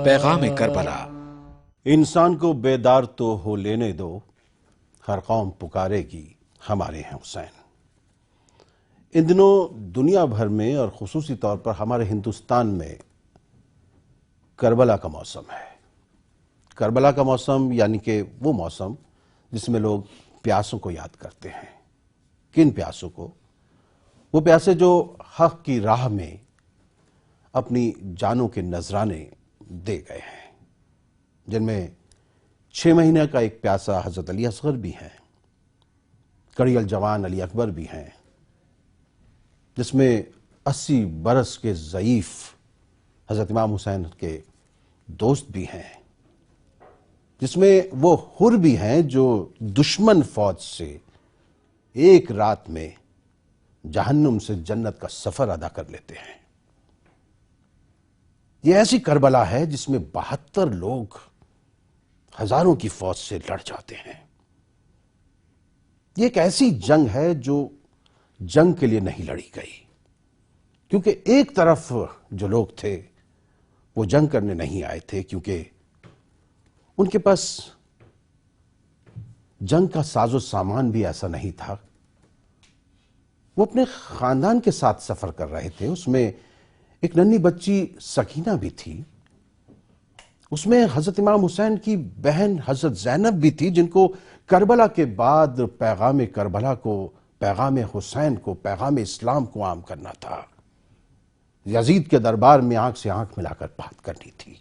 پیغام کربلا۔ انسان کو بیدار تو ہو لینے دو، ہر قوم پکارے گی ہمارے ہیں حسین۔ ان دنوں دنیا بھر میں اور خصوصی طور پر ہمارے ہندوستان میں کربلا کا موسم ہے۔ کربلا کا موسم یعنی کہ وہ موسم جس میں لوگ پیاسوں کو یاد کرتے ہیں۔ کن پیاسوں کو؟ وہ پیاسے جو حق کی راہ میں اپنی جانوں کے نذرانے دے گئے ہیں، جن میں 6 مہینے کا ایک پیاسا حضرت علی اصغر بھی ہیں، کڑی الجوان علی اکبر بھی ہیں، جس میں 80 برس کے ضعیف حضرت امام حسین کے دوست بھی ہیں، جس میں وہ حر بھی ہیں جو دشمن فوج سے ایک رات میں جہنم سے جنت کا سفر ادا کر لیتے ہیں۔ یہ ایسی کربلا ہے جس میں 72 لوگ ہزاروں کی فوج سے لڑ جاتے ہیں۔ یہ ایک ایسی جنگ ہے جو جنگ کے لیے نہیں لڑی گئی، کیونکہ ایک طرف جو لوگ تھے وہ جنگ کرنے نہیں آئے تھے، کیونکہ ان کے پاس جنگ کا ساز و سامان بھی ایسا نہیں تھا۔ وہ اپنے خاندان کے ساتھ سفر کر رہے تھے۔ اس میں ایک ننھی بچی سکینہ بھی تھی، اس میں حضرت امام حسین کی بہن حضرت زینب بھی تھی، جن کو کربلا کے بعد پیغام کربلا کو، پیغام حسین کو، پیغام اسلام کو عام کرنا تھا۔ یزید کے دربار میں آنکھ سے آنکھ ملا کر بات کرنی تھی۔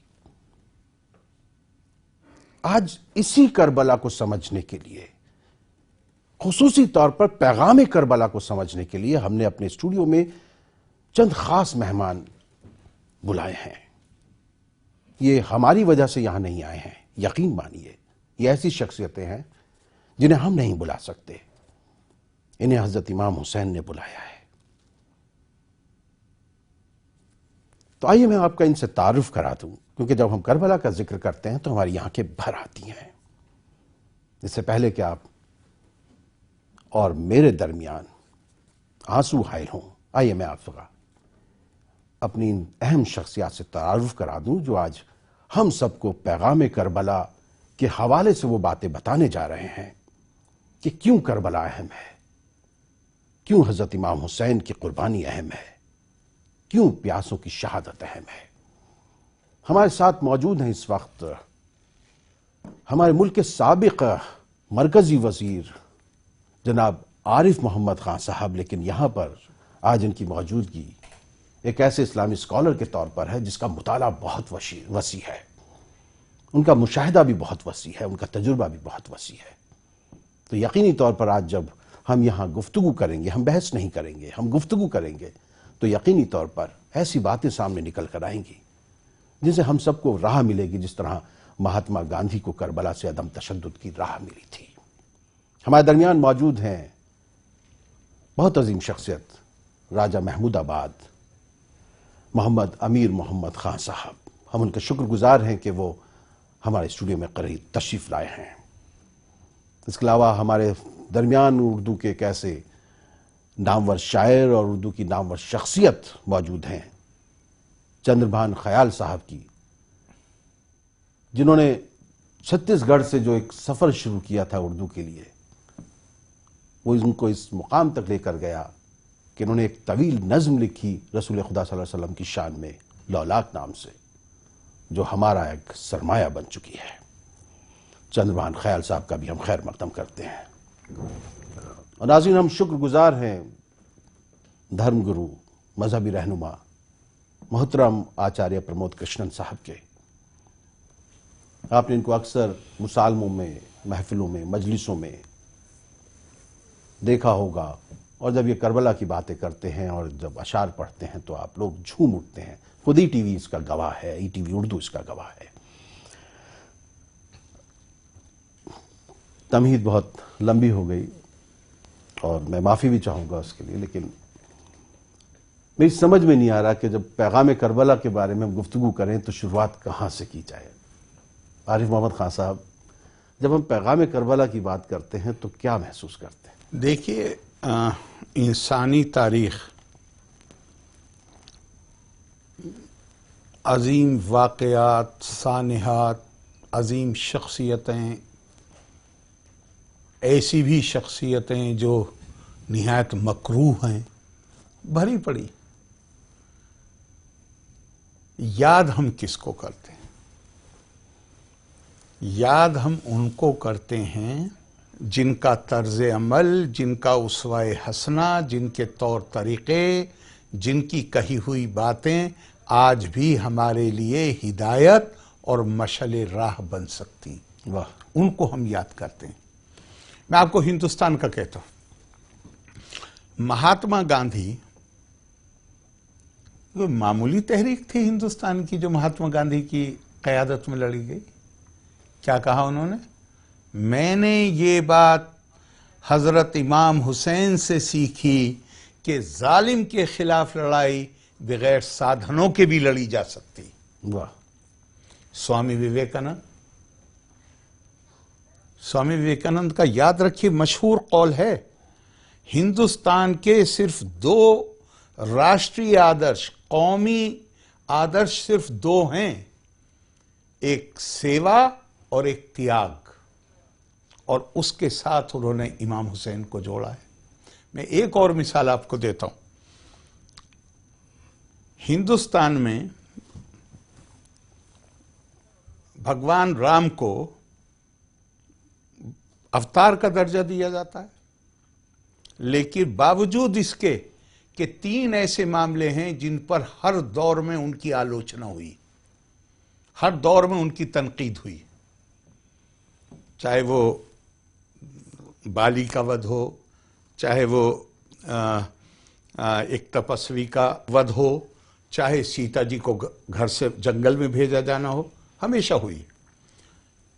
آج اسی کربلا کو سمجھنے کے لیے، خصوصی طور پر پیغام کربلا کو سمجھنے کے لیے، ہم نے اپنے اسٹوڈیو میں چند خاص مہمان بلائے ہیں۔ یہ ہماری وجہ سے یہاں نہیں آئے ہیں، یقین مانیے یہ ایسی شخصیتیں ہیں جنہیں ہم نہیں بلا سکتے، انہیں حضرت امام حسین نے بلایا ہے۔ تو آئیے میں آپ کا ان سے تعارف کرا دوں، کیونکہ جب ہم کربلا کا ذکر کرتے ہیں تو ہماری آنکھیں بھر آتی ہیں۔ اس سے پہلے کہ آپ اور میرے درمیان آنسو حائل ہوں، آئیے میں آپ کا اپنی ان اہم شخصیات سے تعارف کرا دوں جو آج ہم سب کو پیغام کربلا کے حوالے سے وہ باتیں بتانے جا رہے ہیں کہ کیوں کربلا اہم ہے، کیوں حضرت امام حسین کی قربانی اہم ہے، کیوں پیاسوں کی شہادت اہم ہے۔ ہمارے ساتھ موجود ہیں اس وقت ہمارے ملک کے سابق مرکزی وزیر جناب عارف محمد خان صاحب، لیکن یہاں پر آج ان کی موجودگی ایک ایسے اسلامی اسکالر کے طور پر ہے جس کا مطالعہ بہت وسیع ہے، ان کا مشاہدہ بھی بہت وسیع ہے، ان کا تجربہ بھی بہت وسیع ہے۔ تو یقینی طور پر آج جب ہم یہاں گفتگو کریں گے، ہم بحث نہیں کریں گے، ہم گفتگو کریں گے، تو یقینی طور پر ایسی باتیں سامنے نکل کر آئیں گی جن سے ہم سب کو راہ ملے گی، جس طرح مہاتما گاندھی کو کربلا سے عدم تشدد کی راہ ملی تھی۔ ہمارے درمیان موجود ہیں بہت عظیم شخصیت راجہ محمود آباد محمد امیر محمد خان صاحب۔ ہم ان کے شکر گزار ہیں کہ وہ ہمارے اسٹوڈیو میں قریب تشریف لائے ہیں۔ اس کے علاوہ ہمارے درمیان اردو کے ایک ایسے نامور شاعر اور اردو کی نامور شخصیت موجود ہیں، چندربھان خیال صاحب کی، جنہوں نے چھتیس گڑھ سے جو ایک سفر شروع کیا تھا اردو کے لیے، وہ ان کو اس مقام تک لے کر گیا کہ انہوں نے ایک طویل نظم لکھی رسول خدا صلی اللہ علیہ وسلم کی شان میں، لولاک نام سے، جو ہمارا ایک سرمایہ بن چکی ہے۔ چندربھان خیال صاحب کا بھی ہم خیر مقدم کرتے ہیں۔ اور ناظرین، ہم شکر گزار ہیں دھرم گرو، مذہبی رہنما محترم آچاریہ پرمود کرشنن صاحب کے۔ آپ نے ان کو اکثر مصالموں میں، محفلوں میں، مجلسوں میں دیکھا ہوگا، اور جب یہ کربلا کی باتیں کرتے ہیں اور جب اشعار پڑھتے ہیں تو آپ لوگ جھوم اٹھتے ہیں۔ خود ای ٹی وی اس کا گواہ ہے، ای ٹی وی اردو اس کا گواہ ہے۔ تمہید بہت لمبی ہو گئی اور میں معافی بھی چاہوں گا اس کے لیے، لیکن میری سمجھ میں نہیں آ رہا کہ جب پیغام کربلا کے بارے میں ہم گفتگو کریں تو شروعات کہاں سے کی جائے۔ عارف محمد خان صاحب، جب ہم پیغام کربلا کی بات کرتے ہیں تو کیا محسوس کرتے ہیں؟ دیکھیے، انسانی تاریخ عظیم واقعات، سانحات، عظیم شخصیتیں، ایسی بھی شخصیتیں جو نہایت مکروہ ہیں، بھری پڑی. یاد ہم کس کو کرتے ہیں؟ یاد ہم ان کو کرتے ہیں جن کا طرز عمل، جن کا اسوہ حسنہ، جن کے طور طریقے، جن کی کہی ہوئی باتیں آج بھی ہمارے لیے ہدایت اور مشعل راہ بن سکتی. واہ. ان کو ہم یاد کرتے ہیں. میں آپ کو ہندوستان کا کہتا ہوں. مہاتما گاندھی کوئی معمولی تحریک تھی ہندوستان کی جو مہاتما گاندھی کی قیادت میں لڑی گئی. کیا کہا انہوں نے؟ میں نے یہ بات حضرت امام حسین سے سیکھی کہ ظالم کے خلاف لڑائی بغیر سادھنوں کے بھی لڑی جا سکتی. واہ. سوامی وویکانند کا یاد رکھیے مشہور قول ہے، ہندوستان کے صرف دو راشٹری آدرش، قومی آدرش صرف دو ہیں، ایک سیوا اور ایک تیاگ، اور اس کے ساتھ انہوں نے امام حسین کو جوڑا ہے. میں ایک اور مثال آپ کو دیتا ہوں. ہندوستان میں بھگوان رام کو اوتار کا درجہ دیا جاتا ہے، لیکن باوجود اس کے کہ 3 ایسے معاملے ہیں جن پر ہر دور میں ان کی آلوچنا ہوئی، ہر دور میں ان کی تنقید ہوئی، چاہے وہ بالی کا ودھ ہو، چاہے وہ ایک تپسوی کا ودھ ہو، چاہے سیتا جی کو گھر سے جنگل میں بھیجا جانا ہو، ہمیشہ ہوئی.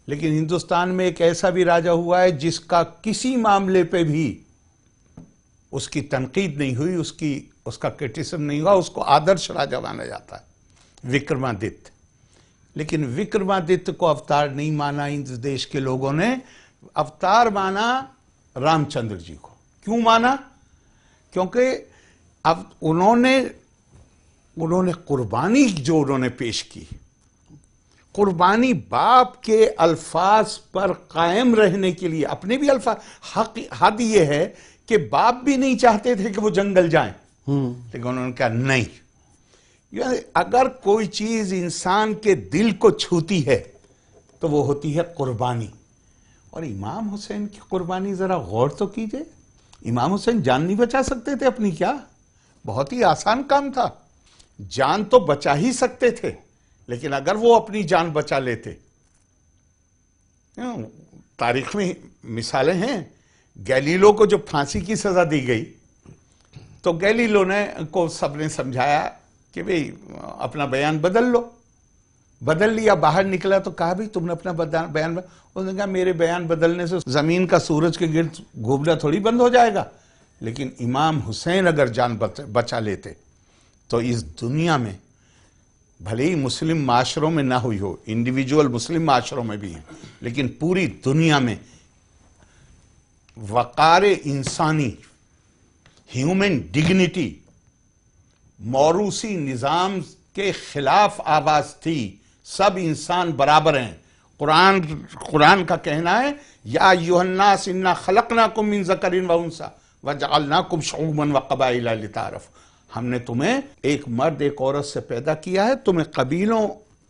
لیکن ہندوستان میں ایک ایسا بھی راجہ ہوا ہے جس کا کسی معاملے پہ بھی اس کی تنقید نہیں ہوئی، اس کا کرٹیسم نہیں ہوا، اس کو آدرش راجہ مانا جاتا ہے، وکرمادتیہ. لیکن وکرمادتیہ کو اوتار نہیں مانا اس دیش کے لوگوں نے، اوتار مانا رام چندر جی کو. کیوں مانا؟ کیونکہ اب انہوں نے قربانی جو انہوں نے پیش کی، قربانی باپ کے الفاظ پر قائم رہنے کے لیے، اپنے بھی الفاظ، حد یہ ہے کہ باپ بھی نہیں چاہتے تھے کہ وہ جنگل جائیں، لیکن انہوں نے کہا نہیں. اگر کوئی چیز انسان کے دل کو چھوتی ہے تو وہ ہوتی ہے قربانی. اور امام حسین کی قربانی ذرا غور تو کیجئے. امام حسین جان نہیں بچا سکتے تھے اپنی؟ کیا بہت ہی آسان کام تھا. جان تو بچا ہی سکتے تھے، لیکن اگر وہ اپنی جان بچا لیتے، تاریخ میں مثالیں ہیں. گیلیلو کو جو پھانسی کی سزا دی گئی تو گیلیلو کو سب نے سمجھایا کہ بھئی اپنا بیان بدل لو. بدل لیا، باہر نکلا تو کہا بھئی تم نے اپنا بیان اس نے کہا میرے بیان بدلنے سے زمین کا سورج کے گرد گھومنا تھوڑی بند ہو جائے گا. لیکن امام حسین اگر جان بچا لیتے تو اس دنیا میں، بھلے ہی مسلم معاشروں میں نہ ہوئی ہو، انڈیویجول مسلم معاشروں میں بھی ہیں، لیکن پوری دنیا میں وقار انسانی، ہیومن ڈگنیٹی، موروثی نظام کے خلاف آواز تھی. سب انسان برابر ہیں. قرآن کا کہنا ہے یا ایھا الناس انا خلقناکم من ذکر و انثی وجعلناکم شعوبا وقبائل لتعارفوا. ہم نے تمہیں ایک مرد ایک عورت سے پیدا کیا ہے، تمہیں قبیلوں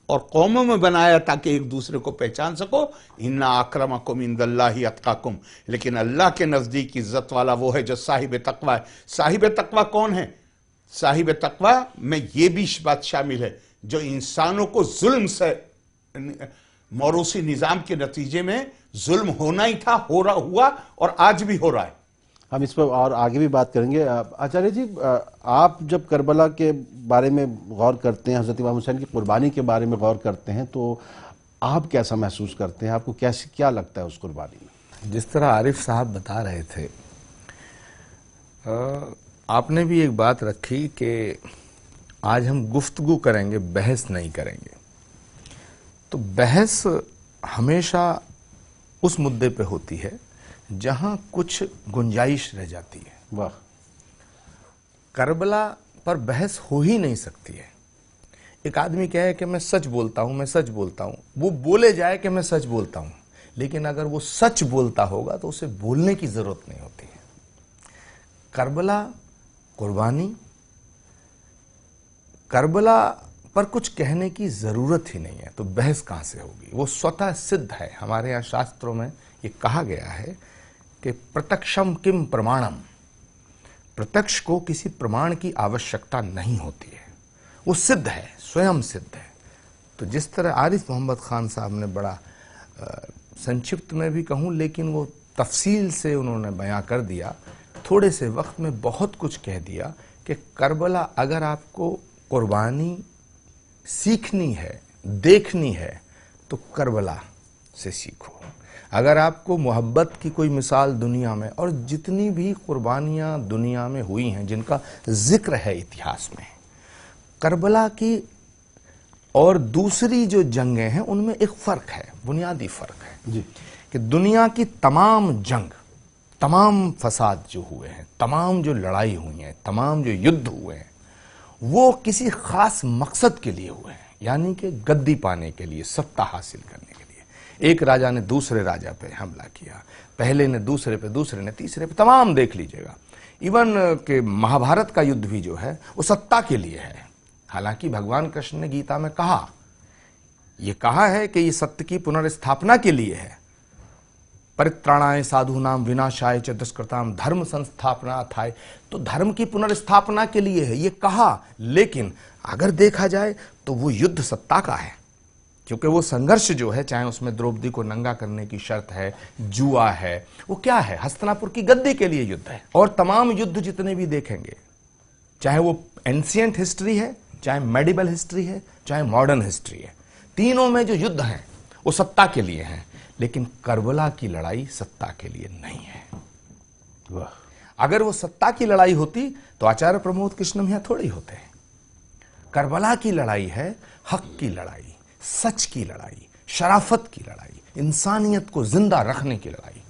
اور قوموں میں بنایا تاکہ ایک دوسرے کو پہچان سکو. ان اکرمکم عند اللہ اتقاکم. لیکن اللہ کے نزدیک عزت والا وہ ہے جو صاحب تقوی ہے. صاحب تقوی کون ہے؟ صاحب تقوی میں یہ بھی بات شامل ہے جو انسانوں کو ظلم سے، موروثی نظام کے نتیجے میں ظلم ہونا ہی تھا، ہوا اور آج بھی ہو رہا ہے. ہم اس پر اور آگے بھی بات کریں گے. آچاریہ جی، آپ جب کربلا کے بارے میں غور کرتے ہیں، حضرت امام حسین کی قربانی کے بارے میں غور کرتے ہیں، تو آپ کیسا محسوس کرتے ہیں؟ آپ کو کیا لگتا ہے اس قربانی میں؟ جس طرح عارف صاحب بتا رہے تھے، آپ نے بھی ایک بات رکھی کہ آج ہم گفتگو کریں گے، بحث نہیں کریں گے. تو بحث ہمیشہ اس مدے پہ ہوتی ہے جہاں کچھ گنجائش رہ جاتی ہے. واہ. کربلا پر بحث ہو ہی نہیں سکتی ہے. ایک آدمی کہے کہ میں سچ بولتا ہوں، میں سچ بولتا ہوں، وہ بولے جائے کہ میں سچ بولتا ہوں، لیکن اگر وہ سچ بولتا ہوگا تو اسے بولنے کی ضرورت نہیں ہوتی ہے۔ کربلا قربانی، کربلا پر کچھ کہنے کی ضرورت ہی نہیں ہے، تو بحث کہاں سے ہوگی؟ وہ سوتہ سدھ ہے۔ ہمارے یہاں شاستروں میں یہ کہا گیا ہے کہ پرتکشم کم پرمانم، پرتکش کو کسی پرمان کی آوشکتا نہیں ہوتی ہے، وہ سدھ ہے، سویم سدھ ہے۔ تو جس طرح عارف محمد خان صاحب نے بڑا سنکشپت میں بھی کہوں لیکن وہ تفصیل سے انہوں نے بیان کر دیا، تھوڑے سے وقت میں بہت کچھ کہہ دیا کہ کربلا اگر آپ کو قربانی سیکھنی ہے، دیکھنی ہے تو کربلا سے سیکھو۔ اگر آپ کو محبت کی کوئی مثال دنیا میں، اور جتنی بھی قربانیاں دنیا میں ہوئی ہیں جن کا ذکر ہے اتہاس میں، کربلا کی اور دوسری جو جنگیں ہیں ان میں ایک فرق ہے، بنیادی فرق ہے جی، کہ دنیا کی تمام جنگ، تمام فساد جو ہوئے ہیں، تمام جو لڑائی ہوئی ہیں، تمام جو یدھ ہوئے ہیں، وہ کسی خاص مقصد کے لیے ہوئے ہیں، یعنی کہ گدی پانے کے لیے، سطح حاصل کرنے کے لیے۔ ایک راجا نے دوسرے راجا پہ حملہ کیا، پہلے نے دوسرے پہ، دوسرے نے تیسرے پہ، تمام دیکھ لیجئے گا۔ ایون کہ مہابھارت کا یدھ بھی جو ہے وہ سطح کے لیے ہے۔ حالانکہ بھگوان کرشن نے گیتا میں کہا ہے کہ یہ ستیہ کی پنرستھاپنا کے لیے ہے، پرترانائے سادھونام وناشائے چ دشکرتام دھرم سنستھاپناتھائے، تو دھرم کی پنرستھاپنا کے لیے ہے یہ کہا، لیکن اگر دیکھا جائے تو وہ یدھ سطح کا ہے، کیونکہ وہ سنگھرش جو ہے، چاہے اس میں دروپدی کو ننگا کرنے کی شرط ہے، جوا ہے، وہ کیا ہے؟ ہستناپور کی گدی کے لیے یدھ ہے۔ اور تمام یدھ جتنے بھی دیکھیں گے، چاہے وہ اینسینٹ ہسٹری ہے، چاہے میڈیبل ہسٹری ہے، چاہے ماڈرن ہسٹری ہے، تینوں میں جو یدھ ہیں وہ سطح کے لیے ہیں، لیکن کربلا کی لڑائی سطح کے لیے نہیں ہے۔ واہ، اگر وہ سطح کی لڑائی ہوتی تو آچاریہ پرمود کرشنم یہاں تھوڑی ہوتے ہیں۔ کربلا کی لڑائی ہے حق کی لڑائی، سچ کی لڑائی، شرافت کی لڑائی، انسانیت کو زندہ رکھنے کی لڑائی۔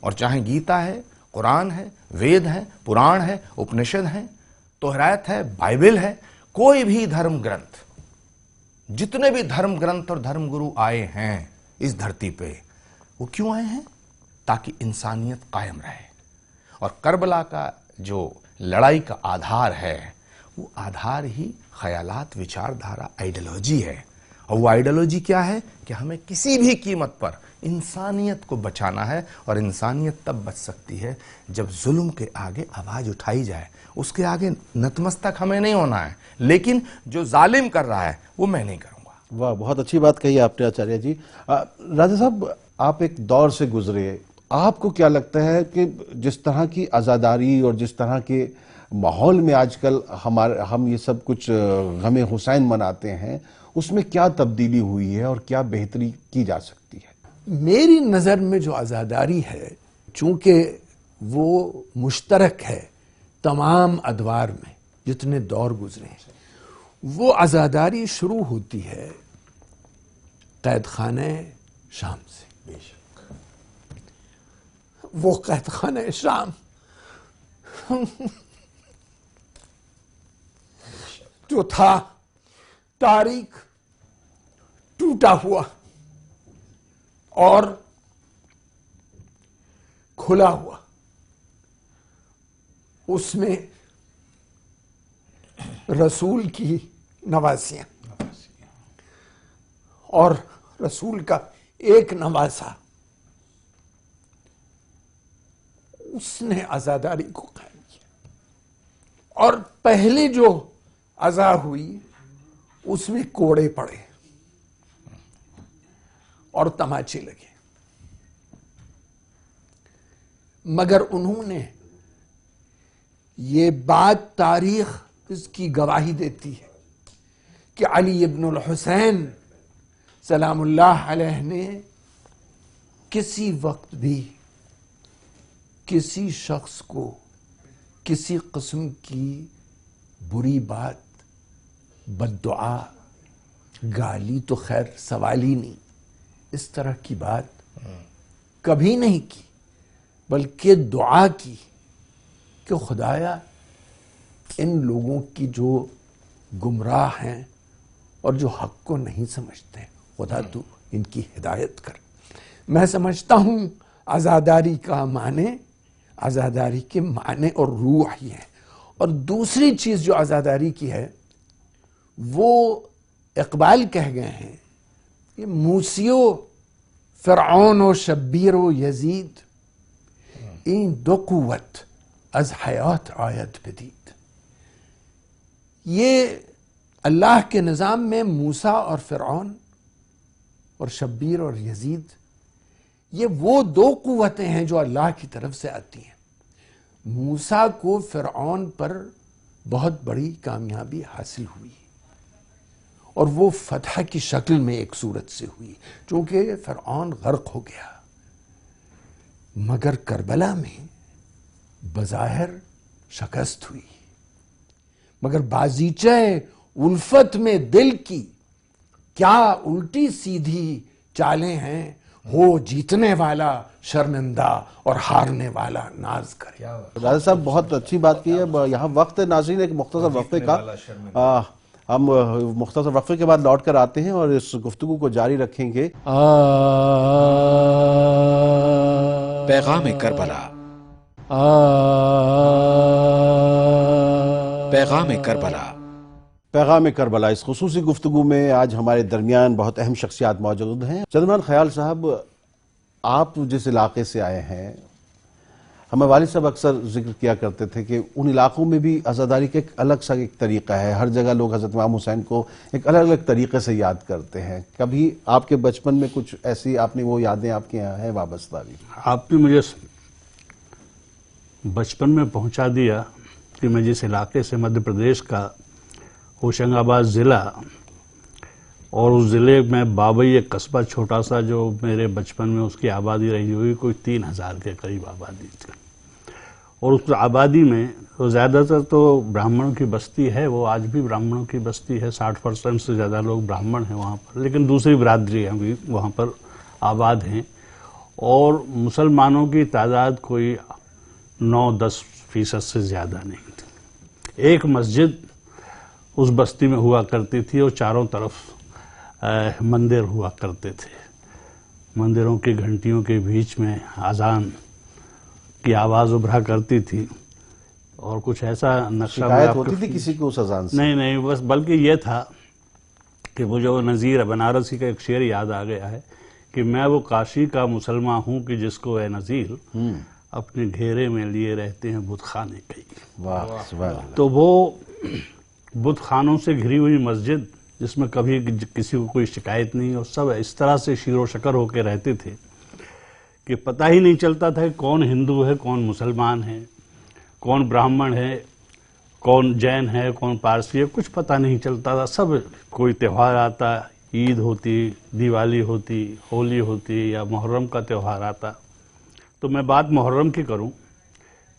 اور چاہے گیتا ہے، قرآن ہے، وید ہے، پران ہے، اپنشد ہے، توحرایت ہے، بائبل ہے، کوئی بھی دھرم گرنتھ، جتنے بھی دھرم گرنتھ اور دھرم گرو آئے ہیں اس دھرتی پہ، وہ کیوں آئے ہیں؟ تاکہ انسانیت قائم رہے۔ اور کربلا کا جو لڑائی کا آدھار ہے وہ آدھار ہی خیالات، وچار دھارا، آئیڈیالوجی ہے۔ اور وہ آئیڈیالوجی کیا ہے کہ ہمیں کسی بھی قیمت پر انسانیت کو بچانا ہے، اور انسانیت تب بچ سکتی ہے جب ظلم کے آگے آواز اٹھائی جائے۔ اس کے آگے نتمستک ہمیں نہیں ہونا ہے، لیکن جو ظالم کر رہا ہے وہ میں نہیں کروں گا۔ واہ، بہت اچھی بات کہی آپ نے آچاریہ جی۔ راجا صاحب، آپ ایک دور سے گزرے، آپ کو کیا لگتا ہے کہ جس طرح کی عزاداری اور جس طرح کے ماحول میں آج کل ہم یہ سب کچھ غم حسین مناتے ہیں، اس میں کیا تبدیلی ہوئی ہے اور کیا بہتری کی جا سکتی ہے؟ میری نظر میں جو عزاداری ہے، چونکہ وہ مشترک ہے تمام ادوار میں جتنے دور گزرے ہیں، وہ عزاداری شروع ہوتی ہے قید خانہ شام سے۔ وہ قید خانہ شام جو تھا تاریخ ٹوٹا ہوا اور کھلا ہوا، اس میں رسول کی نواسیاں اور رسول کا ایک نواسا، اس نے عزاداری کو قائم کیا۔ اور پہلے جو عزا ہوئی اس میں کوڑے پڑے اور تماچے لگے، مگر انہوں نے یہ بات، تاریخ اس کی گواہی دیتی ہے کہ علی ابن الحسین سلام اللہ علیہ نے کسی وقت بھی کسی شخص کو کسی قسم کی بری بات، بد دعا، گالی تو خیر سوال ہی نہیں، اس طرح کی بات کبھی نہیں کی، بلکہ دعا کی کہ خدایا ان لوگوں کی جو گمراہ ہیں اور جو حق کو نہیں سمجھتے ہیں، خدا تو ان کی ہدایت کر۔ میں سمجھتا ہوں عزاداری کا معنی، عزاداری کے معنی اور روح ہی ہے۔ اور دوسری چیز جو عزاداری کی ہے وہ اقبال کہہ گئے ہیں، یہ موسیو فرعون و شبیر و یزید این دو قوت از حیات آید بدید۔ یہ اللہ کے نظام میں موسیٰ اور فرعون اور شبیر اور یزید، یہ وہ دو قوتیں ہیں جو اللہ کی طرف سے آتی ہیں۔ موسیٰ کو فرعون پر بہت بڑی کامیابی حاصل ہوئی اور وہ فتح کی شکل میں ایک صورت سے ہوئی، چونکہ فرعون غرق ہو گیا، مگر کربلا میں بظاہر شکست ہوئی، مگر بازیچہ الفت میں دل کی کیا الٹی سیدھی چالیں ہیں، ہو جیتنے والا شرمندہ اور ہارنے والا ناز کرے۔ راجہ صاحب بہت اچھی بات کی ہے۔ یہاں وقت ہے ناظرین ایک مختصر وقفے کا، ہم مختصر وقفے کے بعد لوٹ کر آتے ہیں اور اس گفتگو کو جاری رکھیں گے۔ پیغام کربلا، پیغام کربلا، پیغام کربلا، اس خصوصی گفتگو میں آج ہمارے درمیان بہت اہم شخصیات موجود ہیں۔ چندرمان خیال صاحب، آپ جس علاقے سے آئے ہیں، ہمیں والد صاحب اکثر ذکر کیا کرتے تھے کہ ان علاقوں میں بھی عزاداری کا ایک الگ سا ایک طریقہ ہے، ہر جگہ لوگ حضرت امام حسین کو ایک الگ الگ طریقے سے یاد کرتے ہیں۔ کبھی آپ کے بچپن میں کچھ ایسی آپ نے وہ یادیں آپ کے یہاں ہیں وابستہ بھی؟ آپ نے مجھے بچپن میں پہنچا دیا کہ میں جس علاقے سے مدھیہ پردیش کا ہوشنگ آباد ضلع، اور اس ضلع میں بابئی ایک قصبہ چھوٹا سا جو میرے بچپن میں اس کی آبادی رہی ہوئی کوئی 3000 کے قریب آبادی تھی، اور اس آبادی میں زیادہ تر تو براہمణوں کی بستی ہے، وہ آج بھی براہمణوں کی بستی ہے، 60% سے زیادہ لوگ براہمن ہیں وہاں پر، لیکن دوسری برادریاں بھی وہاں پر آباد ہیں، اور مسلمانوں کی تعداد کوئی 9-10% سے زیادہ نہیں تھی۔ ایک مسجد اس بستی میں ہوا کرتی تھی اور چاروں طرف مندر ہوا کرتے تھے، مندروں کی گھنٹیوں کے بیچ میں اذان کی آواز ابھرا کرتی تھی، اور کچھ ایسا نقشہ شکایت ہوتی تھی کسی کو اس اذان سے؟ نہیں، بس بلکہ یہ تھا کہ وہ جو نذیر بنارسی کا ایک شعر یاد آ گیا ہے کہ میں وہ کاشی کا مسلمان ہوں کہ جس کو اے نذیر اپنے گھیرے میں لیے رہتے ہیں بت خانے کئی۔ واہ سبحان اللہ۔ تو وہ بت خانوں سے گھری ہوئی مسجد جس میں کبھی کسی کو کوئی شکایت نہیں، اور سب اس طرح سے شیر و شکر ہو کے رہتے تھے کہ پتہ ہی نہیں چلتا تھا کہ کون ہندو ہے، کون مسلمان ہے، کون براہمن ہے، کون جین ہے، کون پارسی ہے، کچھ پتہ نہیں چلتا تھا۔ سب کوئی تہوار آتا، عید ہوتی، دیوالی ہوتی، ہولی ہوتی، یا محرم کا تہوار آتا، تو میں بات محرم کی کروں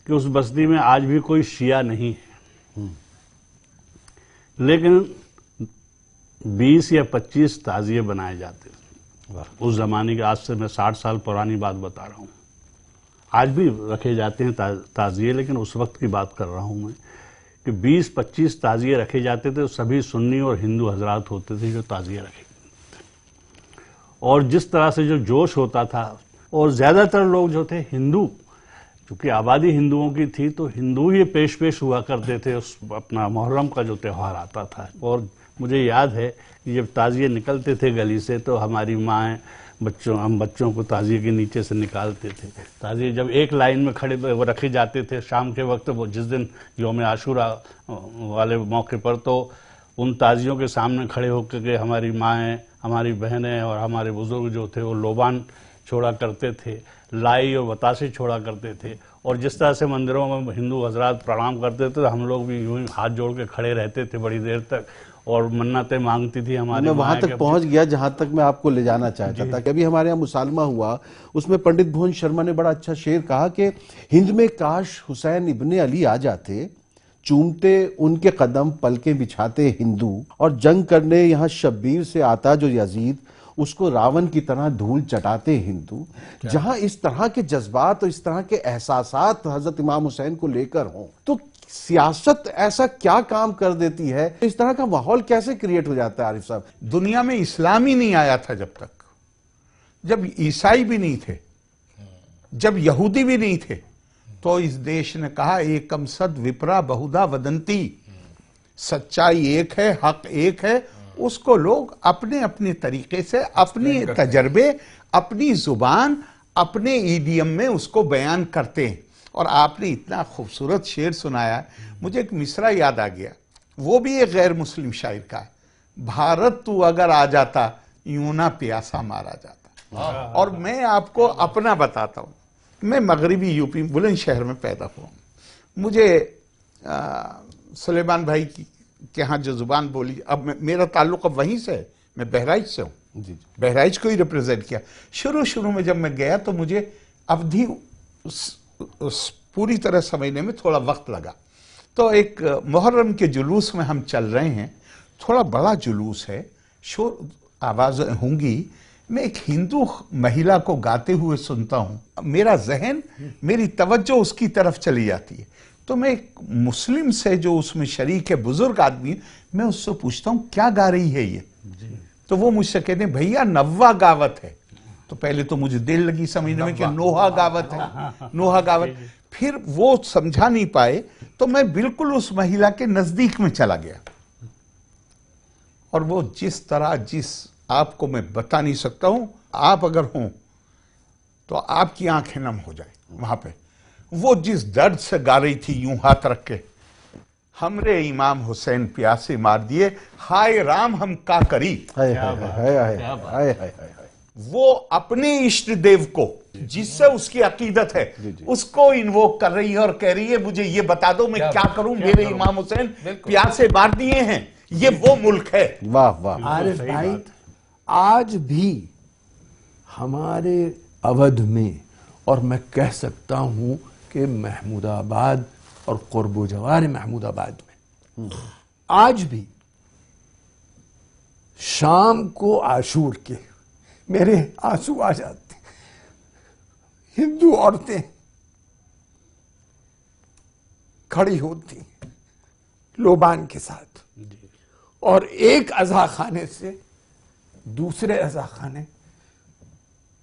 کہ اس بستی میں آج بھی کوئی شیعہ نہیں ہے، لیکن 20 یا 25 تعزیے بنائے جاتے ہیں اس زمانے کے۔ آج سے میں 60 سال پرانی بات بتا رہا ہوں، آج بھی رکھے جاتے ہیں تعزیے، لیکن اس وقت کی بات کر رہا ہوں میں کہ 20-25 تعزیے رکھے جاتے تھے، سبھی سنی اور ہندو حضرات ہوتے تھے جو تعزیے رکھے، اور جس طرح سے جو جوش ہوتا تھا، اور زیادہ تر لوگ جو تھے ہندو، چونکہ آبادی ہندوؤں کی تھی تو ہندو ہی پیش ہوا کرتے تھے اس اپنا محرم کا جو تہوار آتا تھا۔ اور مجھے یاد ہے کہ جب تعزیے نکلتے تھے گلی سے تو ہماری مائیں ہم بچوں کو تعزیے کے نیچے سے نکالتے تھے۔ تعزیے جب ایک لائن میں کھڑے وہ رکھے جاتے تھے شام کے وقت، وہ جس دن یوم عاشورہ والے موقع پر، تو ان تعزیوں کے سامنے کھڑے ہو کے ہماری مائیں، ہماری بہنیں اور ہمارے بزرگ جو تھے وہ لوبان چھوڑا کرتے تھے، لائی اور بتاشے چھوڑا کرتے تھے، اور جس طرح سے مندروں میں ہندو حضرات پرنام کرتے تھے ہم لوگ بھی یوں ہی ہاتھ جوڑ کے کھڑے رہتے تھے بڑی دیر تک، اور منتیں مانگتی تھی ہماری میں وہاں تک پہنچ گیا جہاں تک میں آپ کو لے جانا چاہتا تھا کہ ابھی ہمارے یہاں مسالمہ ہوا، اس میں پنڈت بھون شرما نے بڑا اچھا شعر کہا کہ ہند میں کاش حسین ابن علی آ جاتے، چومتے ان کے قدم پلکیں بچھاتے ہندو، اور جنگ کرنے یہاں شبیر سے آتا جو یزید، اس کو راون کی طرح دھول چٹاتے ہندو۔ جہاں اس طرح کے جذبات اور اس طرح کے احساسات حضرت امام حسین کو لے کر ہوں تو سیاست ایسا کیا کام کر دیتی ہے، اس طرح کا ماحول کیسے کریٹ ہو جاتا ہے عارف صاحب؟ دنیا میں اسلام ہی نہیں آیا تھا جب تک، جب عیسائی بھی نہیں تھے، جب یہودی بھی نہیں تھے، تو اس دیش نے کہا ایکم سد وپرا بہودا ودنتی، سچائی ایک ہے، حق ایک ہے، اس کو لوگ اپنے اپنے طریقے سے، اپنے تجربے، اپنی زبان، اپنے ایڈیم میں اس کو بیان کرتے ہیں۔ اور آپ نے اتنا خوبصورت شعر سنایا، مجھے ایک مصرع یاد آ گیا، وہ بھی ایک غیر مسلم شاعر کا ہے، بھارت تو اگر آ جاتا یوں نہ پیاسا مارا جاتا۔ اور میں آپ کو اپنا بتاتا ہوں، میں مغربی یوپی بلند شہر میں پیدا ہوا ہوں، مجھے سلیمان بھائی کے ہاں جو زبان بولی، اب میرا تعلق اب وہیں سے ہے، میں بہرائچ سے ہوں، بہرائچ کو ہی ریپریزنٹ کیا۔ شروع میں جب میں گیا تو مجھے اودھی پوری طرح سمجھنے میں تھوڑا وقت لگا۔ تو ایک محرم کے جلوس میں ہم چل رہے ہیں، تھوڑا بڑا جلوس ہے، شور آوازیں ہوں گی، میں ایک ہندو مہیلا کو گاتے ہوئے سنتا ہوں، میرا ذہن، میری توجہ اس کی طرف چلی جاتی ہے، تو میں ایک مسلم سے جو اس میں شریک ہے، بزرگ آدمی، میں اس سے پوچھتا ہوں کیا گا رہی ہے یہ؟ تو وہ مجھ سے کہتے ہیں بھیا نوا گاوت ہے۔ تو پہلے تو مجھے دیر لگی سمجھنے میں کہ نوحہ گاوت ہے، نوحہ گاوت، پھر وہ سمجھا نہیں پائے تو میں بالکل اس مہیلا کے نزدیک میں چلا گیا، اور وہ جس طرح، آپ کو میں بتا نہیں سکتا ہوں، آپ اگر ہوں تو آپ کی آنکھیں نم ہو جائیں وہاں پہ، وہ جس درد سے گا رہی تھی، یوں ہاتھ رکھ کے، ہمرے امام حسین پیاسے مار دیے، ہائے رام ہم کا کری۔ وہ اپنے اشٹ دیو کو، جس سے اس کی عقیدت ہے، اس کو انووک کر رہی ہے اور کہہ رہی ہے مجھے یہ بتا دو میں کیا کروں، میرے امام حسین پیاسے مار دیے ہیں، یہ وہ ملک ہے۔ واہ واہ عارف بھائی، آج بھی ہمارے اودھ میں، اور میں کہہ سکتا ہوں کہ محمود آباد اور قرب و جوار محمود آباد میں، آج بھی شام کو عاشور کے میرے آنسو آ جاتے ہیں، ہندو عورتیں کھڑی ہوتی لوبان کے ساتھ، اور ایک عزا خانے سے دوسرے عزا خانے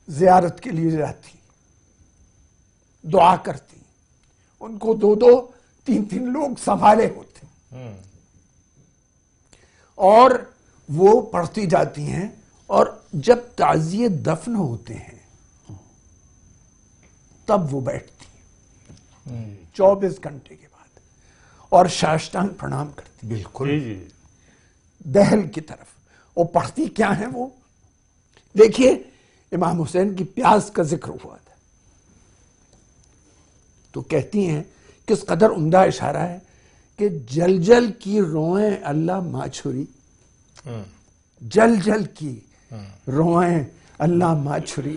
زیارت کے لیے جاتی، دعا کرتی، ان کو 2-2 3-3 لوگ سنبھالے ہوتے، اور وہ پڑھتی جاتی ہیں، اور جب تعزیے دفن ہوتے ہیں تب وہ بیٹھتی ہیں 24 گھنٹے کے بعد، اور شاشٹانگ پرنام کرتی، بالکل دہل کی طرف، اور پڑھتی کیا ہیں وہ؟ دیکھیے امام حسین کی پیاس کا ذکر ہوا تھا، تو کہتی ہیں کس قدر عمدہ اشارہ ہے کہ جل جل کی روئیں اللہ ماں چھری، جل جل کی روئیں اللہ ماں چھری،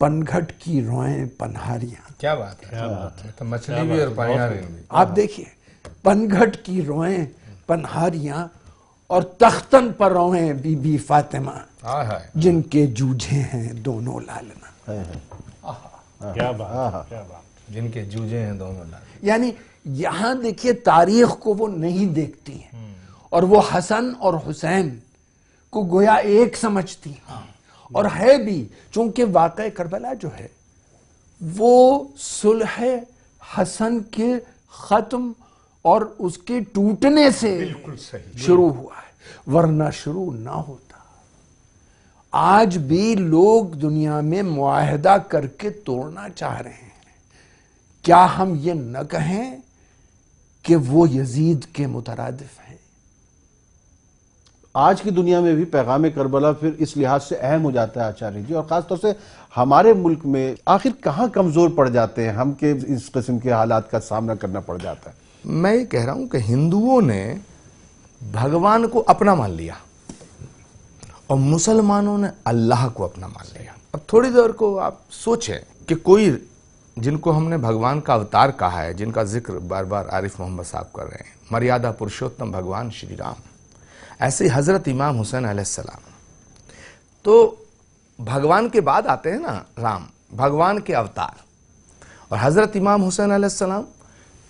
پنگھٹ کی روئیں پنہاریاں۔ کیا بات ہے، تو مچھلی بھی اور پنہاری بھی۔ آپ دیکھیے، پنگھٹ کی روئیں پنہاریاں، اور تختن پر روئیں بی بی فاطمہ، جن کے جوجھے ہیں دونوں لالنا۔ کیا بات، کیا بات، جن کے جوجے ہیں دونوں لال۔ یعنی یہاں دیکھیے تاریخ کو وہ نہیں دیکھتی ہیں، اور وہ حسن اور حسین کو گویا ایک سمجھتی ہیں، اور ہے بھی، چونکہ واقعہ کربلا جو ہے وہ صلح حسن کے ختم اور اس کے ٹوٹنے سے شروع ہوا ہے، ورنہ شروع نہ ہوتا۔ آج بھی لوگ دنیا میں معاہدہ کر کے توڑنا چاہ رہے ہیں، کیا ہم یہ نہ کہیں کہ وہ یزید کے مترادف ہیں؟ آج کی دنیا میں بھی پیغام کربلا پھر اس لحاظ سے اہم ہو جاتا ہے آچاریہ جی، اور خاص طور سے ہمارے ملک میں آخر کہاں کمزور پڑ جاتے ہیں ہم کہ اس قسم کے حالات کا سامنا کرنا پڑ جاتا ہے؟ میں یہ کہہ رہا ہوں کہ ہندوؤں نے بھگوان کو اپنا مان لیا اور مسلمانوں نے اللہ کو اپنا مان لیا۔ اب تھوڑی دیر کو آپ سوچیں کہ کوئی جن کو ہم نے بھگوان کا اوتار کہا ہے، جن کا ذکر بار بار عارف محمد صاحب کر رہے ہیں، مریادہ پرشوتم بھگوان شری رام، ایسے ہی حضرت امام حسین علیہ السلام، تو بھگوان کے بعد آتے ہیں نا رام، بھگوان کے اوتار، اور حضرت امام حسین علیہ السلام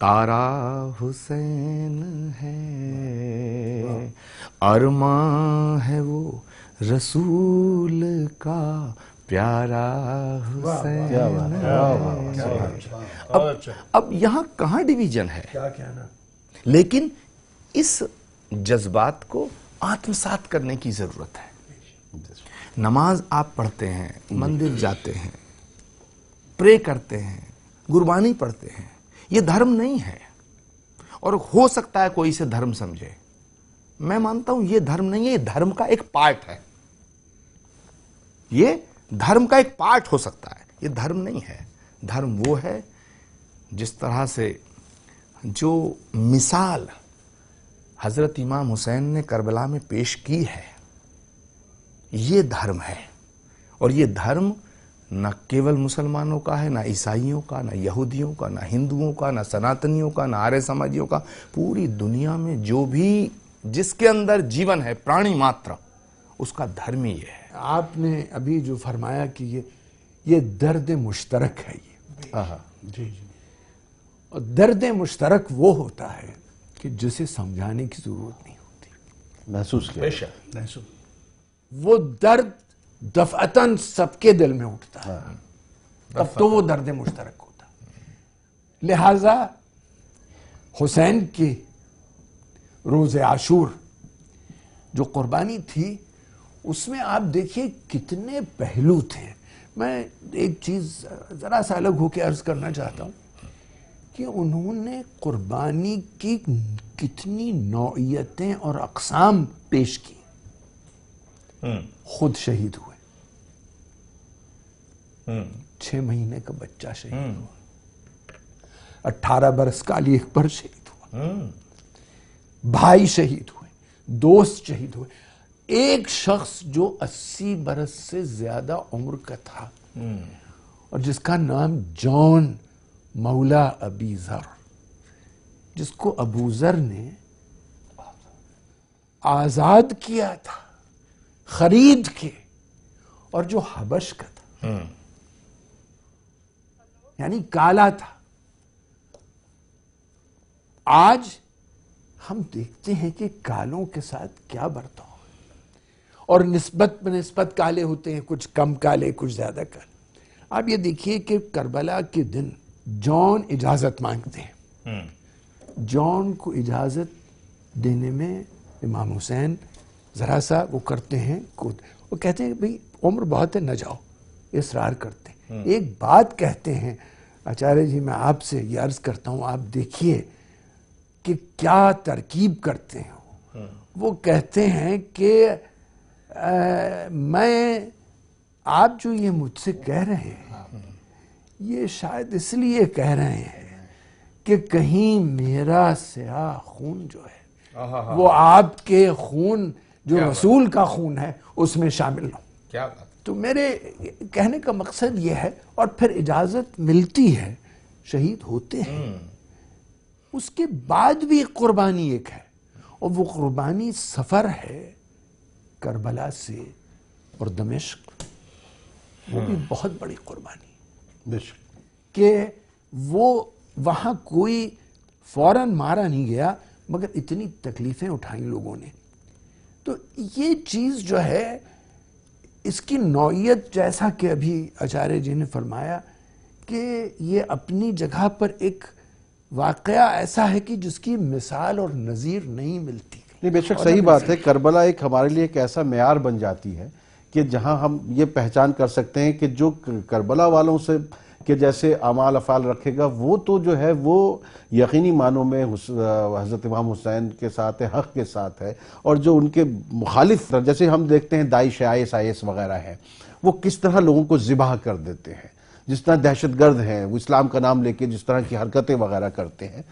تارا حسین ہے، ارماں ہے وہ رسول کا پیارا حسین ہے۔ اب یہاں کہاں ڈویژن ہے؟ لیکن اس جذبات کو آتمسات کرنے کی ضرورت ہے۔ نماز آپ پڑھتے ہیں، مندر جاتے ہیں، پرے کرتے ہیں، قربانی پڑھتے ہیں، یہ دھرم نہیں ہے، اور ہو سکتا ہے کوئی اسے دھرم سمجھے، میں مانتا ہوں یہ دھرم نہیں ہے، یہ دھرم کا ایک پارٹ ہے، یہ دھرم کا ایک پارٹ ہو سکتا ہے، یہ دھرم نہیں ہے۔ دھرم وہ ہے جس طرح سے جو مثال حضرت امام حسین نے کربلا میں پیش کی ہے، یہ دھرم ہے، اور یہ دھرم نہ کیول مسلمانوں کا ہے، نہ عیسائیوں کا، نہ یہودیوں کا، نہ ہندوؤں کا، نہ سناتنیوں کا، نہ آریہ سماجیوں کا، پوری دنیا میں جو بھی جس کے اندر جیون ہے، پرانی ماتر، اس کا دھرم ہی یہ ہے۔ آپ نے ابھی جو فرمایا کہ یہ درد مشترک ہے، یہ اور درد مشترک وہ ہوتا ہے کہ جسے سمجھانے کی ضرورت نہیں ہوتی، محسوس کیا؟ وہ درد دفعتاً سب کے دل میں اٹھتا ہے، تب تو وہ درد مشترک ہوتا ہے۔ لہذا حسین کی روز عاشور جو قربانی تھی، اس میں آپ دیکھیے کتنے پہلو تھے۔ میں ایک چیز ذرا سا الگ ہو کے عرض کرنا چاہتا ہوں کہ انہوں نے قربانی کی کتنی نوعیتیں اور اقسام پیش کی۔ خود شہید ہوئے، 6 مہینے کا بچہ شہید ہوا، 18 برس کا علی اکبر شہید ہوا، بھائی شہید ہوئے، دوست شہید ہوئے، ایک شخص جو 80 برس سے زیادہ عمر کا تھا اور جس کا نام جان مولا ابی ذر، جس کو ابو ذر نے آزاد کیا تھا، خرید کے، اور جو حبش کا تھا، یعنی کالا تھا۔ آج ہم دیکھتے ہیں کہ کالوں کے ساتھ کیا برتاؤ ہے، اور نسبت بنسبت کالے ہوتے ہیں، کچھ کم کالے، کچھ زیادہ کالے۔ آپ یہ دیکھیے کہ کربلا کے دن جان اجازت مانگتے ہیں، جان کو اجازت دینے میں امام حسین ذرا سا وہ کرتے ہیں، وہ کہتے ہیں بھئی عمر بہت ہے، نہ جاؤ، اصرار کرتے ہیں۔ ایک بات کہتے ہیں آچاریہ جی، میں آپ سے یہ عرض کرتا ہوں، آپ دیکھیے کہ کیا ترکیب کرتے ہیں۔ وہ کہتے ہیں کہ میں آپ جو یہ مجھ سے کہہ رہے ہیں، یہ شاید اس لیے کہہ رہے ہیں کہ کہیں میرا سیاہ خون جو ہے وہ آپ کے خون جو رسول کا خون ہے اس میں شامل نہ ہو۔ کیا بات؟ تو میرے کہنے کا مقصد یہ ہے، اور پھر اجازت ملتی ہے، شہید ہوتے ہیں، اس کے بعد بھی قربانی ایک ہے، اور وہ قربانی سفر ہے کربلا سے اور دمشق، وہ بھی بہت بڑی قربانی، کہ وہ وہاں کوئی فوراً مارا نہیں گیا، مگر اتنی تکلیفیں اٹھائیں لوگوں نے۔ تو یہ چیز جو ہے، اس کی نوعیت، جیسا کہ ابھی آچاریہ جی نے فرمایا کہ یہ اپنی جگہ پر ایک واقعہ ایسا ہے کہ جس کی مثال اور نظیر نہیں ملتی۔ نہیں، بے شک صحیح بات ہے۔ کربلا ایک ہمارے لیے ایک ایسا معیار بن جاتی ہے کہ جہاں ہم یہ پہچان کر سکتے ہیں کہ جو کربلا والوں سے کہ جیسے اعمال افعال رکھے گا، وہ تو جو ہے وہ یقینی معنوں میں حضرت امام حسین کے ساتھ ہے، حق کے ساتھ ہے، اور جو ان کے مخالف، جیسے ہم دیکھتے ہیں داعش IS وغیرہ ہیں، وہ کس طرح لوگوں کو ذبح کر دیتے ہیں، جس طرح دہشت گرد ہیں وہ اسلام کا نام لے کے جس طرح کی حرکتیں وغیرہ کرتے ہیں۔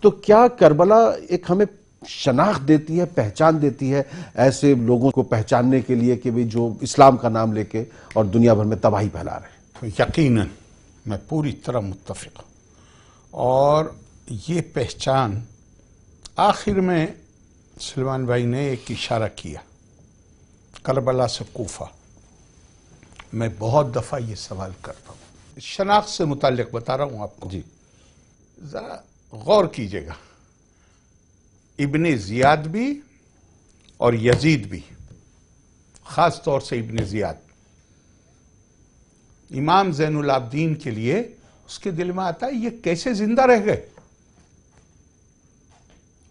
تو کیا کربلا ایک ہمیں شناخت دیتی ہے، پہچان دیتی ہے ایسے لوگوں کو پہچاننے کے لیے کہ جو اسلام کا نام لے کے اور دنیا بھر میں تباہی پھیلا رہے ہیں؟ تو یقیناً میں پوری طرح متفق ہوں، اور یہ پہچان آخر میں سلمان بھائی نے ایک اشارہ کیا، کربلا سے کوفہ۔ میں بہت دفعہ یہ سوال کرتا ہوں، شناخت سے متعلق بتا رہا ہوں آپ کو۔ جی، ذرا غور کیجئے گا، ابن زیاد بھی اور یزید بھی، خاص طور سے ابن زیاد، امام زین العابدین کے لیے اس کے دل میں آتا ہے یہ کیسے زندہ رہ گئے،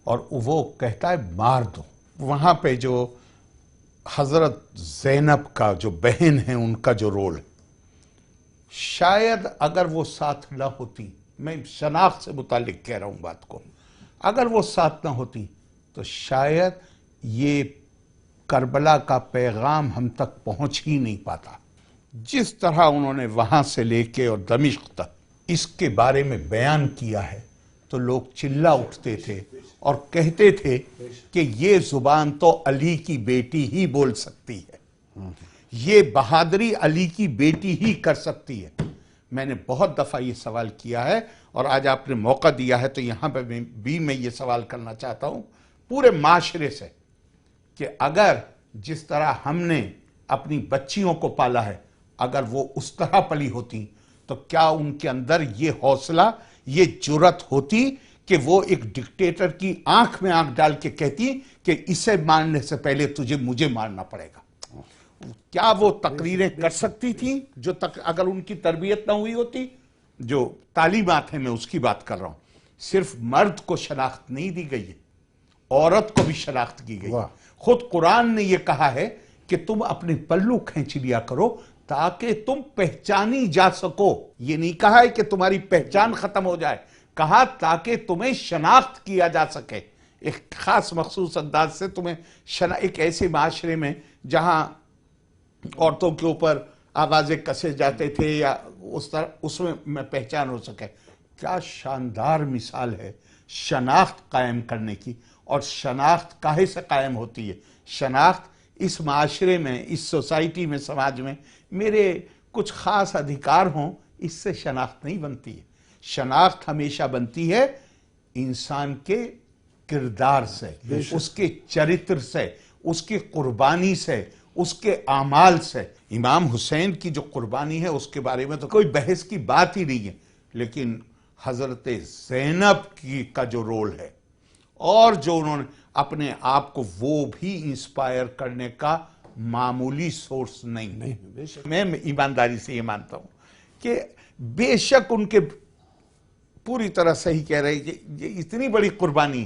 اور وہ کہتا ہے مار دو۔ وہاں پہ جو حضرت زینب کا جو بہن ہے ان کا جو رول ہے، شاید اگر وہ ساتھ نہ ہوتی، میں شناخت سے متعلق کہہ رہا ہوں بات کو، اگر وہ ساتھ نہ ہوتی تو شاید یہ کربلا کا پیغام ہم تک پہنچ ہی نہیں پاتا۔ جس طرح انہوں نے وہاں سے لے کے اور دمشق تک اس کے بارے میں بیان کیا ہے تو لوگ چلا اٹھتے تھے اور کہتے تھے کہ یہ زبان تو علی کی بیٹی ہی بول سکتی ہے، یہ بہادری علی کی بیٹی ہی کر سکتی ہے۔ میں نے بہت دفعہ یہ سوال کیا ہے اور آج آپ نے موقع دیا ہے تو یہاں پہ بھی میں یہ سوال کرنا چاہتا ہوں پورے معاشرے سے، کہ اگر جس طرح ہم نے اپنی بچیوں کو پالا ہے، اگر وہ اس طرح پلی ہوتی تو کیا ان کے اندر یہ حوصلہ، یہ جرت ہوتی کہ وہ ایک ڈکٹیٹر کی آنکھ میں آنکھ ڈال کے کہتی کہ اسے مارنے سے پہلے مجھے مارنا پڑے گا؟ کیا وہ تقریریں کر سکتی تھیں جو اگر ان کی تربیت نہ ہوئی ہوتی؟ جو تعلیمات ہیں میں اس کی بات کر رہا ہوں۔ صرف مرد کو شناخت نہیں دی گئی ہے، عورت کو بھی شناخت کی گئی ہے۔ خود قرآن نے یہ کہا ہے کہ تم اپنے پلو کھینچ لیا کرو تاکہ تم پہچانی جا سکو۔ یہ نہیں کہا ہے کہ تمہاری پہچان ختم ہو جائے، کہا تاکہ تمہیں شناخت کیا جا سکے، ایک خاص مخصوص انداز سے تمہیں ایک ایسے معاشرے میں جہاں عورتوں کے اوپر آوازیں کسے جاتے تھے یا اس طرح، اس میں پہچان ہو سکے۔ کیا شاندار مثال ہے شناخت قائم کرنے کی، اور شناخت کاہے سے قائم ہوتی ہے؟ شناخت اس معاشرے میں، اس سوسائٹی میں، سماج میں میرے کچھ خاص ادھیکار ہوں، اس سے شناخت نہیں بنتی ہے۔ شناخت ہمیشہ بنتی ہے انسان کے کردار سے، اس کے چرتر سے، اس کی قربانی سے، اس کے اعمال سے۔ امام حسین کی جو قربانی ہے اس کے بارے میں تو کوئی بحث کی بات ہی نہیں ہے، لیکن حضرت زینب کا جو رول ہے اور جو انہوں نے اپنے آپ کو وہ بھی انسپائر کرنے کا معمولی سورس نہیں۔ میں ایمانداری سے یہ مانتا ہوں کہ بے شک ان کے پوری طرح صحیح کہہ رہے ہیں کہ یہ اتنی بڑی قربانی،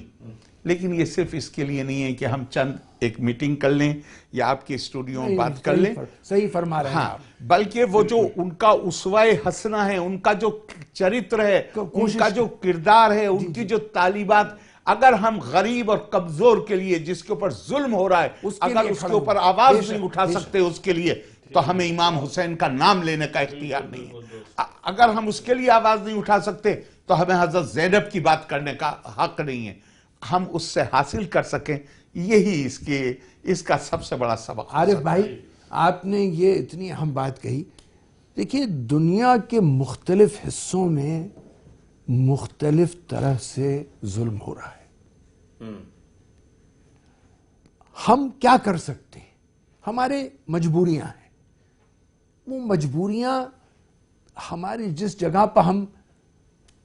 لیکن یہ صرف اس کے لیے نہیں ہے کہ ہم چند ایک میٹنگ کر لیں یا آپ کے اسٹوڈیو میں بات کر لیں، صحیح فرما رہے ہیں ہاں، بلکہ وہ جو ان کا اسوہ حسنہ ہے، ان کا جو چرتر ہے، ان کا جو کردار ہے، ان کی جو تعلیمات، اگر ہم غریب اور کمزور کے لیے جس کے اوپر ظلم ہو رہا ہے اگر اس کے اوپر آواز نہیں اٹھا سکتے اس کے لیے، تو ہمیں امام حسین کا نام لینے کا اختیار نہیں ہے۔ اگر ہم اس کے لیے آواز نہیں اٹھا سکتے تو ہمیں حضرت زینب کی بات کرنے کا حق نہیں ہے۔ ہم اس سے حاصل کر سکیں، یہی اس کا سب سے بڑا سبق۔ عارف بھائی، آپ نے یہ اتنی اہم بات کہی۔ دیکھیے، دنیا کے مختلف حصوں میں مختلف طرح سے ظلم ہو رہا ہے۔ ہم کیا کر سکتے ہیں؟ ہمارے مجبوریاں ہیں، وہ مجبوریاں ہماری جس جگہ پر ہم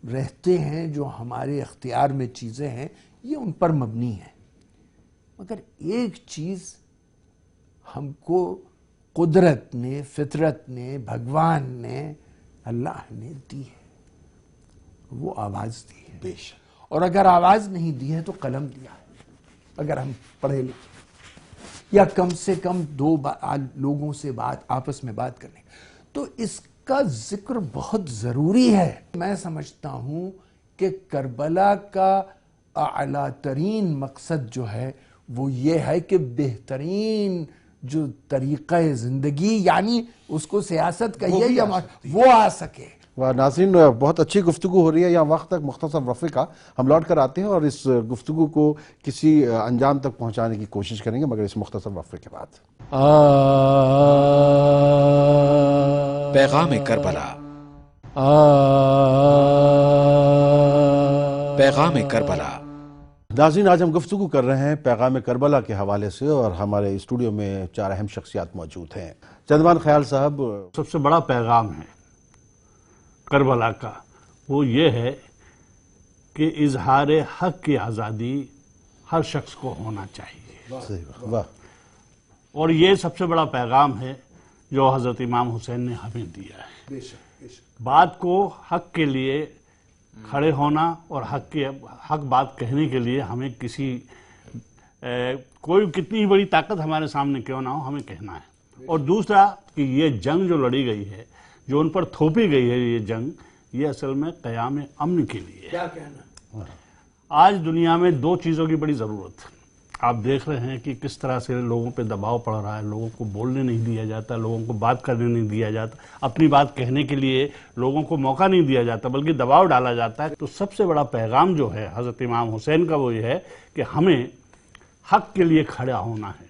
رہتے ہیں، جو ہمارے اختیار میں چیزیں ہیں، یہ ان پر مبنی ہیں۔ مگر ایک چیز ہم کو قدرت نے، فطرت نے، بھگوان نے، اللہ نے دی ہے، وہ آواز دی ہے۔ بے شک۔ اور اگر آواز نہیں دی ہے تو قلم دیا ہے، اگر ہم پڑھے لکھے یا کم سے کم دو لوگوں سے آپس میں بات کرنے، تو اس کا ذکر بہت ضروری ہے۔ میں سمجھتا ہوں کہ کربلا کا اعلیٰ ترین مقصد جو ہے وہ یہ ہے کہ بہترین جو طریقہ زندگی، یعنی اس کو سیاست کہیے یا وہ آ سکے۔ ناظرین، بہت اچھی گفتگو ہو رہی ہے، یہاں وقت تک مختصر وقفے کا ہم لوٹ کر آتے ہیں اور اس گفتگو کو کسی انجام تک پہنچانے کی کوشش کریں گے، مگر اس مختصر وقفے کے بعد۔ پیغام کربلا، پیغام کربلا۔ ناظرین، آج ہم گفتگو کر رہے ہیں پیغام کربلا کے حوالے سے، اور ہمارے اسٹوڈیو میں چار اہم شخصیات موجود ہیں۔ چندمان خیال صاحب، سب سے بڑا پیغام ہے کربلا کا، وہ یہ ہے کہ اظہار حق کی آزادی ہر شخص کو ہونا چاہیے، صحیح بات، واہ، اور یہ سب سے بڑا پیغام ہے جو حضرت امام حسین نے ہمیں دیا ہے۔ بات کو حق کے لیے کھڑے ہونا اور حق بات کہنے کے لیے ہمیں کوئی کتنی بڑی طاقت ہمارے سامنے کیوں نہ ہو، ہمیں کہنا ہے۔ اور دوسرا کہ یہ جنگ جو لڑی گئی ہے، جو ان پر تھوپی گئی ہے یہ جنگ، یہ اصل میں قیام امن کے لیے ہے۔ کیا کہنا؟ آج دنیا میں دو چیزوں کی بڑی ضرورت ہے۔ آپ دیکھ رہے ہیں کہ کس طرح سے لوگوں پہ دباؤ پڑ رہا ہے، لوگوں کو بولنے نہیں دیا جاتا، لوگوں کو بات کرنے نہیں دیا جاتا، اپنی بات کہنے کے لیے لوگوں کو موقع نہیں دیا جاتا بلکہ دباؤ ڈالا جاتا ہے۔ تو سب سے بڑا پیغام جو ہے حضرت امام حسین کا وہ یہ ہے کہ ہمیں حق کے لیے کھڑا ہونا ہے،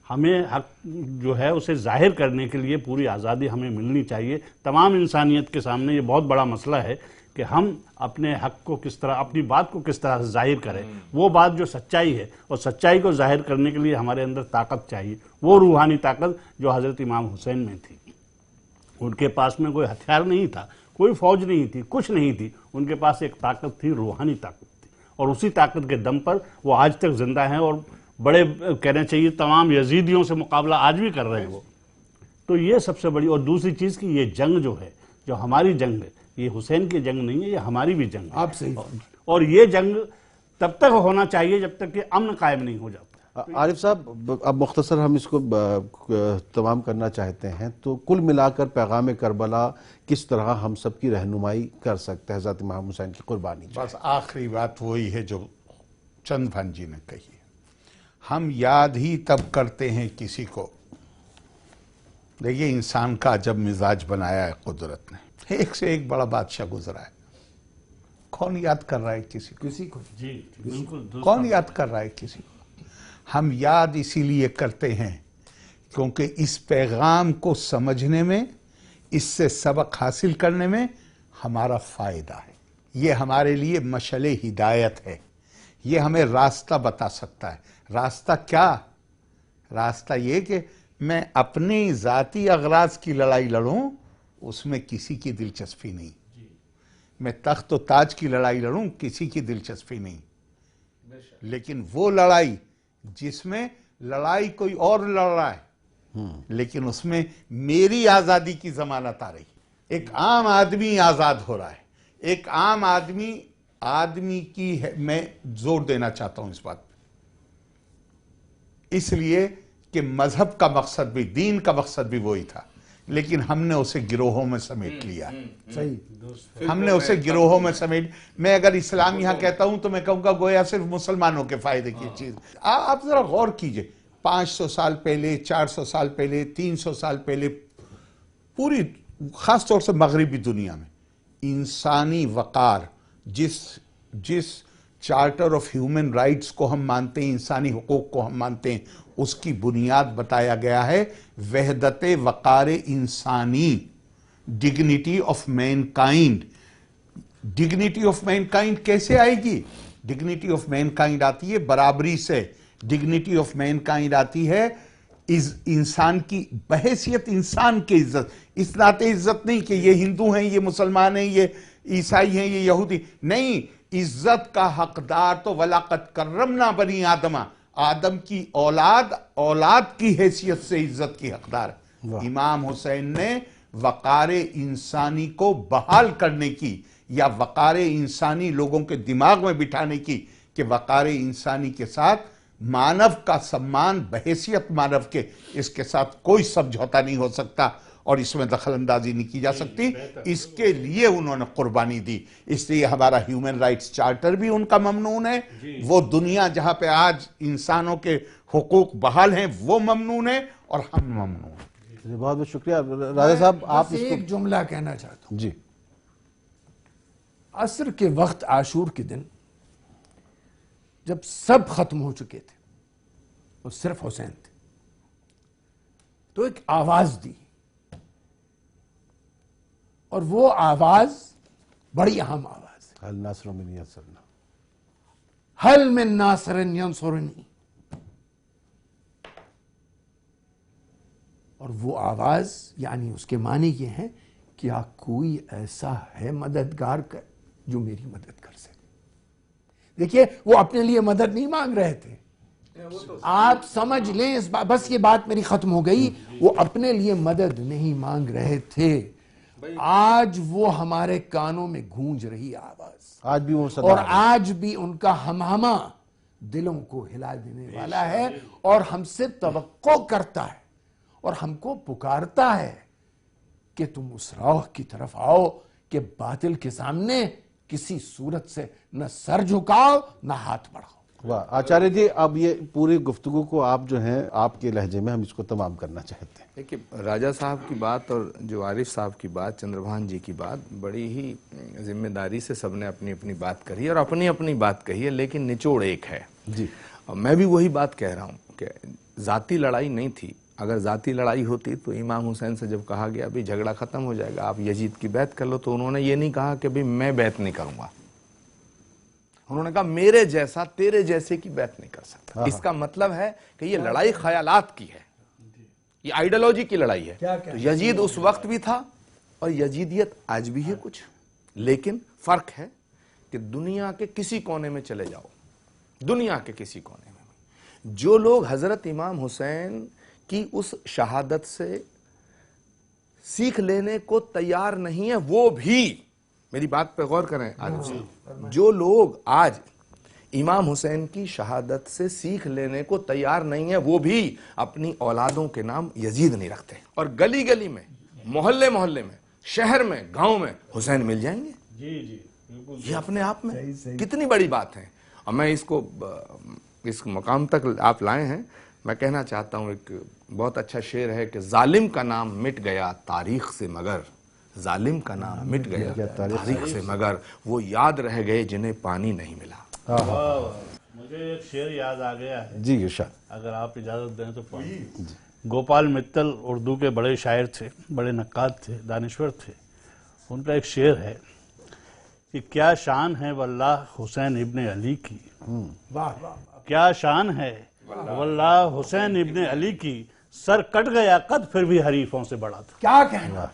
ہمیں حق جو ہے اسے ظاہر کرنے کے لیے پوری آزادی ہمیں ملنی چاہیے۔ تمام انسانیت کے سامنے یہ بہت بڑا مسئلہ ہے کہ ہم اپنے حق کو کس طرح، اپنی بات کو کس طرح سے ظاہر کریں، وہ بات جو سچائی ہے، اور سچائی کو ظاہر کرنے کے لیے ہمارے اندر طاقت چاہیے، وہ روحانی طاقت جو حضرت امام حسین میں تھی۔ ان کے پاس میں کوئی ہتھیار نہیں تھا، کوئی فوج نہیں تھی، کچھ نہیں تھی، ان کے پاس ایک طاقت تھی، روحانی طاقت تھی، اور اسی طاقت کے دم پر وہ آج تک زندہ ہیں، اور بڑے کہنا چاہیے تمام یزیدیوں سے مقابلہ آج بھی کر رہے ہیں وہ۔ تو یہ سب سے بڑی، اور دوسری چیز کہ یہ جنگ جو ہے، جو ہماری جنگ ہے، یہ حسین کی جنگ نہیں ہے، یہ ہماری بھی جنگ ہے۔ آپ صحیح، اور یہ جنگ تب تک ہونا چاہیے جب تک کہ امن قائم نہیں ہو جاتا۔ عارف صاحب اب مختصر ہم اس کو تمام کرنا چاہتے ہیں، تو کل ملا کر پیغام کربلا کس طرح ہم سب کی رہنمائی کر سکتے ہیں حضرت امام حسین کی قربانی؟ بس آخری بات وہی ہے جو چند بھان جی نے کہی ہے، ہم یاد ہی تب کرتے ہیں کسی کو، دیکھیے انسان کا عجب مزاج بنایا ہے قدرت نے، ایک سے ایک بڑا بادشاہ گزرا ہے، کون یاد کر رہا ہے کسی کو؟ کسی کو جی بالکل، کون یاد کر رہا ہے کسی کو؟ ہم یاد اسی لیے کرتے ہیں کیونکہ اس پیغام کو سمجھنے میں، اس سے سبق حاصل کرنے میں ہمارا فائدہ ہے، یہ ہمارے لیے مشعل ہدایت ہے، یہ ہمیں راستہ بتا سکتا ہے۔ راستہ کیا؟ راستہ یہ کہ میں اپنی ذاتی اغراض کی لڑائی لڑوں، اس میں کسی کی دلچسپی نہیں، میں تخت و تاج کی لڑائی لڑوں، کسی کی دلچسپی نہیں، لیکن وہ لڑائی جس میں لڑائی کوئی اور لڑ رہا ہے لیکن اس میں میری آزادی کی ضمانت آ رہی، ایک عام آدمی آزاد ہو رہا ہے، ایک عام آدمی کی میں زور دینا چاہتا ہوں اس بات پہ، اس لیے کہ مذہب کا مقصد بھی، دین کا مقصد بھی وہی تھا، لیکن ہم نے اسے گروہوں میں سمیٹ لیا، صحیح، ہم نے اسے گروہوں میں سمیٹ، میں اگر اسلام یہاں کہتا ہوں تو میں کہوں گا گویا صرف مسلمانوں کے فائدے کی چیز۔ آپ ذرا غور کیجئے، 500 سال پہلے، 400 سال پہلے، 300 سال پہلے، پوری خاص طور سے مغربی دنیا میں انسانی وقار، جس چارٹر آف ہیومن رائٹس کو ہم مانتے ہیں، انسانی حقوق کو ہم مانتے ہیں، اس کی بنیاد بتایا گیا ہے وحدت وقار انسانی، dignity of mankind. Dignity of mankind کیسے آئے گی؟ ڈگنیٹی آف مین کائنڈ آتی ہے برابری سے، ڈگنیٹی آف مین کائنڈ آتی ہے انسان کی بحیثیت انسان کی عزت، اس ناطے عزت نہیں کہ یہ ہندو ہیں، یہ مسلمان ہیں، یہ عیسائی ہیں، یہ یہودی نہیں، عزت کا حقدار تو وَلَقَدْ كَرَّمْنَا بَنِي آدَمَ، آدم کی اولاد کی حیثیت سے عزت کی حقدار ہے۔ امام حسین نے وقار انسانی کو بحال کرنے کی، یا وقار انسانی لوگوں کے دماغ میں بٹھانے کی کہ وقار انسانی کے ساتھ مانو کا سمان، بحیثیت مانو کے، اس کے ساتھ کوئی سمجھوتا نہیں ہو سکتا اور اس میں دخل اندازی نہیں کی جا سکتی، اس کے لیے انہوں نے قربانی دی۔ اس لیے ہمارا ہیومن رائٹس چارٹر بھی ان کا ممنون ہے، وہ دنیا جہاں پہ آج انسانوں کے حقوق بحال ہیں وہ ممنون ہے، اور ہم ممنون ہیں۔ بہت بہت شکریہ راجہ صاحب، آپ بس ایک جملہ کہنا چاہتا ہوں۔ جی عصر کے وقت عاشور کے دن جب سب ختم ہو چکے تھے اور صرف حسین تھے، تو ایک آواز دی، اور وہ آواز بڑی اہم آواز ہے، حل ناصر من ینصرنا، حل من ناصر ینصرنی، اور وہ آواز یعنی اس کے معنی یہ ہے کیا کوئی ایسا ہے مددگار کا جو میری مدد کر سکے؟ دیکھیے وہ اپنے لیے مدد نہیں مانگ رہے تھے، آپ سمجھ لیں اس بات، بس یہ بات میری ختم ہو گئی، وہ اپنے لیے مدد نہیں مانگ رہے تھے، آج وہ ہمارے کانوں میں گونج رہی آواز، آج بھی وہ صدا اور ہے۔ آج بھی ان کا ہمہمہ دلوں کو ہلا دینے والا ہے، اور ہم سے توقع کرتا ہے اور ہم کو پکارتا ہے کہ تم اس راہ کی طرف آؤ کہ باطل کے سامنے کسی صورت سے نہ سر جھکاؤ نہ ہاتھ بڑھاؤ۔ واہ آچاریہ جی، اب یہ پوری گفتگو کو آپ جو ہیں آپ کے لہجے میں ہم اس کو تمام کرنا چاہتے ہیں۔ دیکھیے راجہ صاحب کی بات اور جو عارف صاحب کی بات، چندربھان جی کی بات، بڑی ہی ذمہ داری سے سب نے اپنی اپنی بات کہی اور اپنی اپنی بات کہی ہے، لیکن نچوڑ ایک ہے۔ جی میں بھی وہی بات کہہ رہا ہوں کہ ذاتی لڑائی نہیں تھی، اگر ذاتی لڑائی ہوتی تو امام حسین سے جب کہا گیا بھی جھگڑا ختم ہو جائے گا، آپ یزید کی بیعت کر لو، تو انہوں نے یہ نہیں کہا کہ بھی میں بیعت نہیں کروں گا، انہوں نے کہا میرے جیسا تیرے جیسے کی بیعت نہیں کر سکتا۔ اس کا مطلب ہے کہ یہ لڑائی خیالات کی ہے، یہ آئیڈیالوجی کی لڑائی ہے۔ تو یزید اس وقت بھی تھا اور یزیدیت آج بھی ہے کچھ، لیکن فرق ہے کہ دنیا کے کسی کونے میں چلے جاؤ، دنیا کے کسی کونے میں جو لوگ حضرت امام حسین کی اس شہادت سے سیکھ لینے کو تیار نہیں ہیں، وہ بھی میری بات پہ غور کریں عارف صاحب، جو لوگ آج امام حسین کی شہادت سے سیکھ لینے کو تیار نہیں ہیں، وہ بھی اپنی اولادوں کے نام یزید نہیں رکھتے، اور گلی گلی میں، محلے محلے میں، شہر میں، گاؤں میں حسین مل جائیں گے۔ جی جی یہ اپنے آپ میں کتنی بڑی بات ہے، اور میں اس کو اس مقام تک آپ لائے ہیں۔ میں کہنا چاہتا ہوں، ایک بہت اچھا شعر ہے کہ ظالم کا نام مٹ گیا تاریخ سے مگر، ظالم کا نام مٹ گیا تاریخ سے مگر، وہ یاد رہ گئے جنہیں پانی نہیں ملا۔ مجھے ایک شعر یاد آ گیا ہے، جی ارشاد۔ اگر آپ اجازت دیں تو پڑھیں۔ گوپال متل اردو کے بڑے شاعر تھے، بڑے نقاد تھے، دانشور تھے، ان کا ایک شعر ہے کہ کیا شان ہے واللہ حسین ابن علی کی، کیا شان ہے واللہ حسین ابن علی کی، سر کٹ گیا قد پھر بھی حریفوں سے بڑا تھا، کیا کہنا،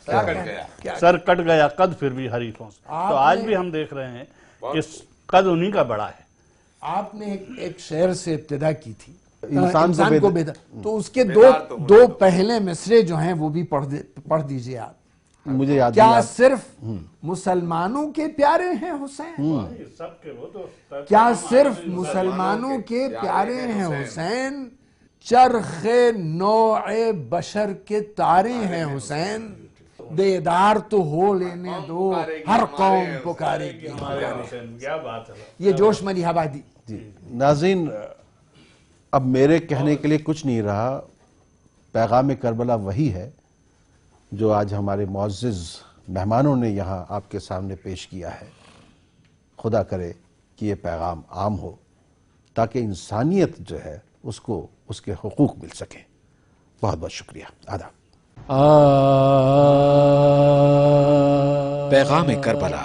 سر کٹ گیا قد پھر بھی حریفوں سے۔ تو آج بھی ہم دیکھ رہے ہیں کہ قد انہی کا بڑا ہے۔ آپ نے ایک شعر سے ابتدا کی تھی، انسان کو بیدار، تو اس کے دو پہلے مصرے جو ہیں وہ بھی پڑھ دیجئے آپ۔ مجھے یاد کیا نہیں صرف مسلمانوں کے پیارے ہیں حسین؟ سب کے وہ تو کیا صرف مسلمانوں کے پیارے ہیں حسین؟ چرخ نوع بشر کے تارے ہیں حسین، بیدار تو ہو لینے دو ہر قوم پکارے گی۔ کیا بات ہے۔ یہ جوش مری آبادی۔ جی ناظرین، اب میرے کہنے کے لیے کچھ نہیں رہا، پیغام کربلا وہی ہے جو آج ہمارے معزز مہمانوں نے یہاں آپ کے سامنے پیش کیا ہے۔ خدا کرے کہ یہ پیغام عام ہو تاکہ انسانیت جو ہے اس کو اس کے حقوق مل سکیں۔ بہت بہت شکریہ، آداب۔ پیغام کربلا